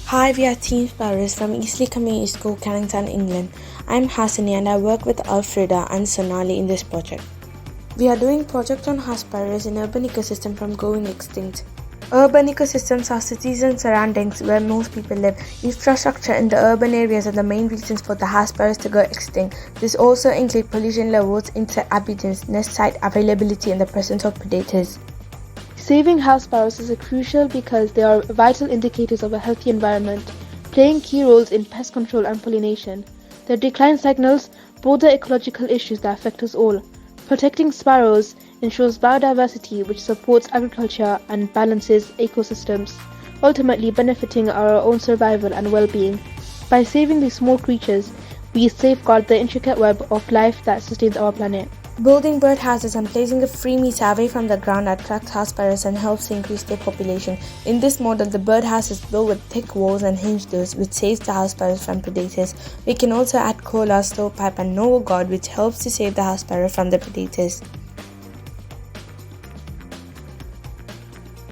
Hi, we are Team Sparrows from Eastlea Community School, Cannington, England. I'm Hasani and I work with Alfreda and Sonali in this project. We are doing project on House Sparrows in urban ecosystem from going extinct. Urban ecosystems are cities and surroundings where most people live. Infrastructure in the urban areas are the main reasons for the house sparrows to go extinct. This also includes pollution levels, insect abundance, nest site availability, and the presence of predators. Saving house sparrows is crucial because they are vital indicators of a healthy environment, playing key roles in pest control and pollination. Their decline signals broader ecological issues that affect us all. Protecting sparrows ensures biodiversity, which supports agriculture and balances ecosystems, ultimately benefiting our own survival and well-being. By saving these small creatures, we safeguard the intricate web of life that sustains our planet. Building birdhouses and placing a free meter away from the ground attracts house sparrows and helps increase their population. In this model, the birdhouse is built with thick walls and hinged doors, which saves the house sparrows from predators. We can also add cola, stovepipe, and Novo guard, which helps to save the house sparrow from the predators.